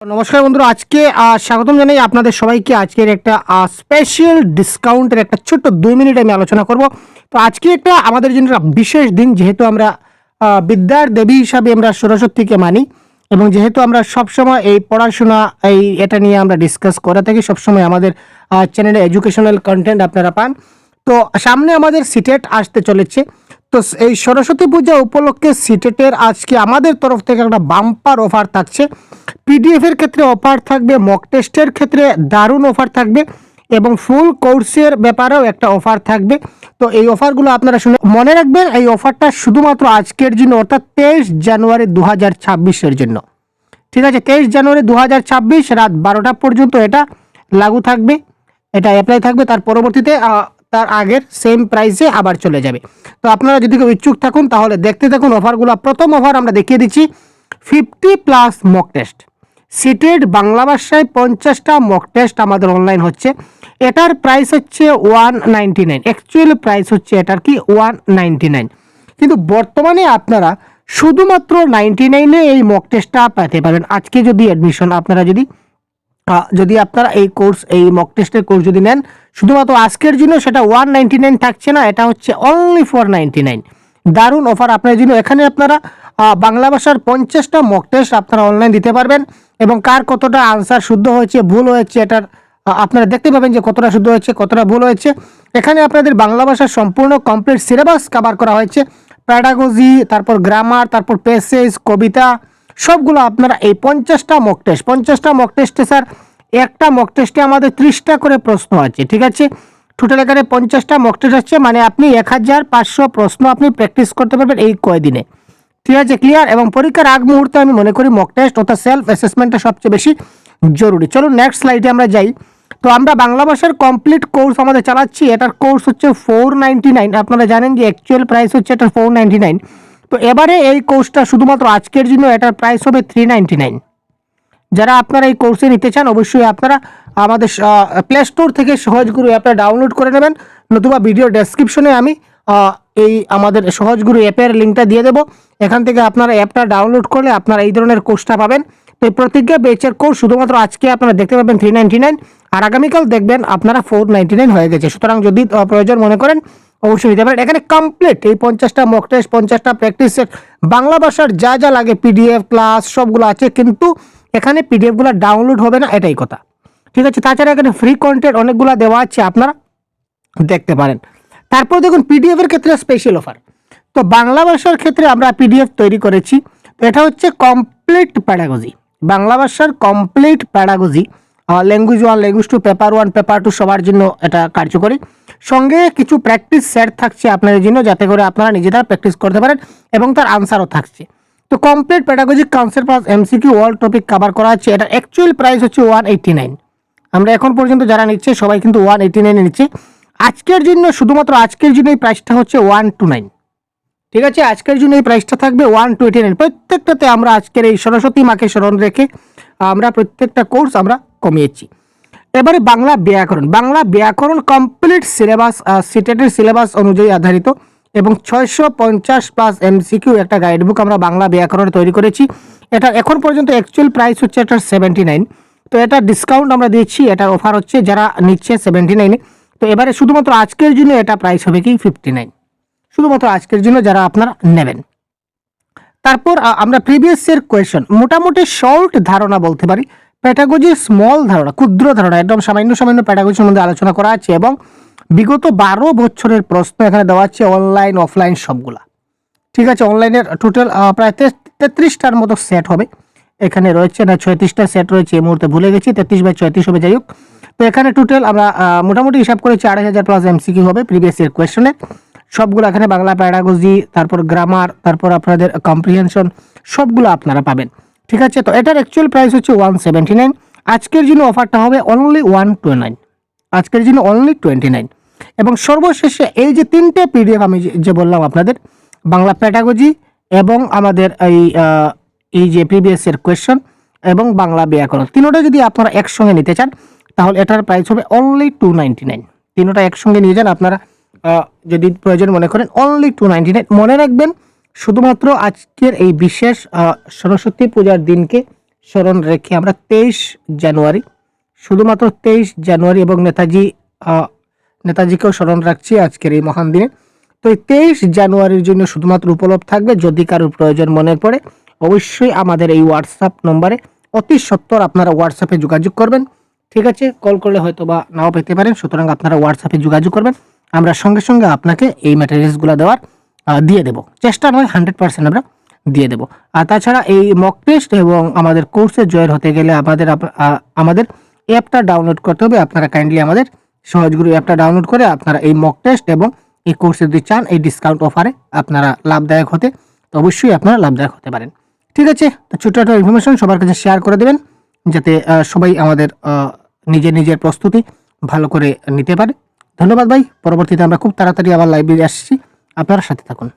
নমস্কার বন্ধুরা, আজকে স্বাগতম জানাই আপনাদের সবাইকে। আজকের একটা স্পেশাল ডিসকাউন্টের একটা ছোট্ট 2 মিনিট আমি আলোচনা করব। তো আজকে একটা আমাদের জন্য একটা বিশেষ দিন, যেহেতু আমরা বিদ্যার দেবী হিসাবে আমরা সরস্বতীকে মানি, এবং যেহেতু আমরা সবসময় এই পড়াশোনা এটা নিয়ে আমরা ডিসকাস করে থাকি, সবসময় আমাদের চ্যানেলে এডুকেশনাল কন্টেন্ট আপনারা পান। তো সামনে আমাদের সিটেট আসতে চলেছে। তো এই সরস্বতী পূজা উপলক্ষে সিটেটের আজকে আমাদের তরফ থেকে একটা বাম্পার অফার থাকছে। পিডিএফ এর ক্ষেত্রে অফার থাকবে, মক টেস্টের ক্ষেত্রে দারুণ অফার থাকবে, এবং ফুল কোর্সের ব্যাপারেও একটা অফার থাকবে। তো এই অফারগুলো আপনারা শুনে মনে রাখবেন, এই অফারটা শুধুমাত্র আজকের জন্য, অর্থাৎ 23 জানুয়ারি 2026 জন্য। ঠিক আছে, 23 জানুয়ারি 2026 রাত 12টা পর্যন্ত এটা লাগু থাকবে, এটা অ্যাপ্লাই থাকবে। তার পরবর্তীতে তার আগের সেম প্রাইসে আবার চলে যাবে। তো আপনারা যদি কেউ ইচ্ছুক থাকুন তাহলে দেখতে থাকুন অফারগুলো। প্রথম অফার আমরা দেখিয়ে দিচ্ছি 50+ মক টেস্ট। সিটেড বাংলা ভাষায় 50টা মক টেস্ট আমাদের অনলাইন হচ্ছে। এটার প্রাইস হচ্ছে 199, অ্যাকচুয়াল প্রাইস হচ্ছে এটার কি 199, কিন্তু বর্তমানে আপনারা শুধুমাত্র 99-এ এই মক টেস্টটা পেতে পারবেন। আজকে যদি অ্যাডমিশন আপনারা যদি আপনারা এই কোর্স, এই মক টেস্টের কোর্স যদি নেন, শুধুমাত্র আজকের জন্য সেটা 199 থাকছে না, এটা হচ্ছে অনলি 499। দারুণ অফার আপনার জন্য। এখানে আপনারা বাংলা ভাষার 50টা মক টেস্ট আপনারা অনলাইন দিতে পারবেন, এবং কার কতটা আনসার শুদ্ধ হয়েছে, ভুল হয়েছে, এটার আপনারা দেখতে পাবেন যে কতটা শুদ্ধ হয়েছে, কতটা ভুল হয়েছে। এখানে আপনাদের বাংলা ভাষার সম্পূর্ণ কমপ্লিট সিলেবাস কভার করা হয়েছে। প্যাডাগজি, তারপর গ্রামার, তারপর প্যাসেজ, কবিতা, সবগুলো আপনারা এই 50টা মক টেস্ট। 50টা মক টেস্টে স্যার একটা মক টেস্টে আমাদের 30টা করে প্রশ্ন আছে। ঠিক আছে, টোটাল এখানে 50টা মক টেস্ট আছে, মানে আপনি 1500 প্রশ্ন আপনি প্র্যাকটিস করতে পারবেন এই কয়দিনে। ঠিক আছে, ক্লিয়ার। এবং পরীক্ষার আগ মুহূর্তে আমি মনে করি মক টেস্ট অর্থাৎ সেলফ অ্যাসেসমেন্টটা সবচেয়ে বেশি জরুরি। চলুন নেক্সট স্লাইডে আমরা যাই। তো আমরা বাংলা ভাষার কমপ্লিট কোর্স আমাদের চালাচ্ছি। এটার কোর্স হচ্ছে 499। আপনারা জানেন যে অ্যাকচুয়াল প্রাইস হচ্ছে এটার 499। তো এবারে এই কোর্সটা শুধুমাত্র আজকের জন্য এটার প্রাইস হবে 399। যারা আপনারা এই কোর্সে নিতে চান অবশ্যই আপনারা আমাদের প্লে স্টোর থেকে সহজগুরু অ্যাপটা ডাউনলোড করে নেবেন, নতুবা ভিডিও ডেসক্রিপশনে আমি এই আমাদের সহজগুরু অ্যাপের লিঙ্কটা দিয়ে দেবো। এখান থেকে আপনারা অ্যাপটা ডাউনলোড করলে আপনারা এই ধরনের কোর্সটা পাবেন। তো এই প্রতিজ্ঞা বেচের কোর্স শুধুমাত্র আজকে আপনারা দেখতে পাবেন 399, আর আগামীকাল দেখবেন আপনারা 499 হয়ে গেছে। সুতরাং যদি প্রয়োজন মনে করেন অবশ্যই নিতে পারেন। এখানে কমপ্লিট এই 50টা মক টেস্ট, 50টা প্র্যাকটিস সেট, বাংলা ভাষার যা যা লাগে পিডিএফ ক্লাস সবগুলো আছে, কিন্তু এখানে পিডিএফগুলো ডাউনলোড হবে না, এটাই কথা। ঠিক আছে, তাছাড়া এখানে ফ্রি কন্টেন্ট অনেকগুলো দেওয়া আছে, আপনারা দেখতে পারেন। তারপর দেখুন পিডিএফ এর ক্ষেত্রে স্পেশাল অফার। তো বাংলা ভাষার ক্ষেত্রে আমরা পিডিএফ তৈরি করেছি। তো এটা হচ্ছে কমপ্লিট প্যাডাগজি, বাংলা ভাষার complete pedagogy, language 1, language 2, paper 1, paper 2 সবার জন্য এটা কার্যকরী। সঙ্গে কিছু প্র্যাকটিস সেট থাকছে আপনাদের জন্য, যাতে করে আপনারা নিজেরা প্র্যাকটিস করতে পারেন, এবং তার আনসারও থাকছে। তো complete pedagogic concept plus MCQ all topic cover করা আছে। এটা অ্যাকচুয়াল প্রাইস হচ্ছে 189। আমরা এখন পর্যন্ত যারা নিচ্ছে সবাই কিন্তু 189 নিচ্ছে। আজকের জন্য, শুধুমাত্র আজকের জন্য এই প্রাইসটা হচ্ছে 129। ঠিক আছে, আজকের জন্য এই প্রাইসটা থাকবে 129। প্রত্যেকটাতে আমরা আজকের এই সরস্বতী মাকে স্মরণ রেখে আমরা প্রত্যেকটা কোর্স আমরা কমিয়েছি। এবারে বাংলা ব্যাকরণ। বাংলা ব্যাকরণ কমপ্লিট সিলেবাস, সিটেটের সিলেবাস অনুযায়ী আধারিত, এবং 650+ এমসিকিউ একটা গাইড বুক আমরা বাংলা ব্যাকরণে তৈরি করেছি। এটা এখন পর্যন্ত অ্যাকচুয়াল প্রাইস হচ্ছে এটার 79। তো এটা ডিসকাউন্ট আমরা দিচ্ছি, এটার অফার হচ্ছে যারা নিচ্ছে 79-এ। তো এবারে শুধুমাত্র আজকের জন্য এটা প্রাইস হবে কি 59, শুধুমাত্র আজকের জন্য যারা আপনারা নেবেন। তারপর আমরা প্রিভিয়াস ইয়ার কোয়েশ্চন, মোটামুটি শর্ট ধারণা বলতে পারি, প্যাডাগজির স্মল ধারণা, ক্ষুদ্র ধারণা, একদম সামান্য সামান্য প্যাডাগজির মধ্যে আলোচনা করা আছে, এবং বিগত 12 বছরের প্রশ্ন এখানে দেওয়া আছে, অনলাইন অফলাইন সবগুলা। ঠিক আছে, অনলাইনের টোটাল প্রায় 33টার মতো সেট হবে। এখানে রয়েছে না 36টা সেট রয়েছে, এই মুহূর্তে ভুলে গেছি, 33/34 হবে, যাই হোক। তো এখানে টোটাল আমরা মোটামুটি হিসাব করেছি 2500+ এমসিকিউ হবে প্রিভিয়াস ইয়ার কোয়েশ্চনের সবগুলো। এখানে বাংলা প্যাডাগজি, তারপর গ্রামার, তারপর আপনাদের কম্প্রিহেনশন সবগুলো আপনারা পাবেন। ঠিক আছে, তো এটার অ্যাকচুয়াল প্রাইস হচ্ছে 179। আজকের জন্য অফারটা হবে অনলি 129, আজকের জন্য অনলি 29। এবং সর্বশেষে এই যে 3টে পিডিএফ আমি যে বললাম আপনাদের, বাংলা প্যাডাগজি এবং আমাদের এই যে প্রিভিয়াস ইয়ার কোয়েশ্চন এবং বাংলা ব্যাকরণ, তিনোটা যদি আপনারা একসঙ্গে নিতে চান তাহলে এটার প্রাইস হবে অনলি 299। তিনোটা একসঙ্গে নিয়ে যান আপনারা, যদি প্রয়োজন মনে করেন, অনলি 299। মনে রাখবেন শুধুমাত্র আজকের এই বিশেষ সরস্বতী পূজার দিনকে স্মরণ রেখে আমরা 23 জানুয়ারি, শুধুমাত্র 23 জানুয়ারি এবং নেতাজিকেও স্মরণ রাখছি আজকের এই মহান দিনে। তো এই 23 জানুয়ারির জন্য শুধুমাত্র উপলব্ধ থাকবে। যদি কারোর প্রয়োজন মনে পড়ে অবশ্যই আমাদের এই হোয়াটসঅ্যাপ নম্বরে অতি সত্বর আপনারা হোয়াটসঅ্যাপে যোগাযোগ করবেন। ঠিক আছে, কল করলে হয়তো বা নাও পেতে পারেন, সুতরাং আপনারা হোয়াটসঅ্যাপে যোগাযোগ করবেন। আমরা সঙ্গে সঙ্গে আপনাকে এই ম্যাটেরিয়ালসগুলো দেওয়ার দিয়ে দেবো। চেষ্টা নয়, 100% আমরা দিয়ে দেবো। আর তাছাড়া এই মক টেস্ট এবং আমাদের কোর্সে জয়েন হতে গেলে আমাদের অ্যাপটা ডাউনলোড করতে হবে। আপনারা কাইন্ডলি আমাদের সহজগুরু অ্যাপটা ডাউনলোড করে আপনারা এই মক টেস্ট এবং এই কোর্সে যদি চান এই ডিসকাউন্ট অফারে আপনারা লাভদায়ক হতে, তো অবশ্যই আপনারা লাভদায়ক হতে পারেন। ঠিক আছে, তো ছোটো একটা ইনফরমেশন সবার কাছে শেয়ার করে দেবেন, যাতে সবাই আমাদের নিজের প্রস্তুতি ভালো করে নিতে পারে। ধন্যবাদ ভাই। পরবর্তীতে আমরা খুব তাড়াতাড়ি আবার লাইভে আসছি, আপনারা সাথে থাকুন।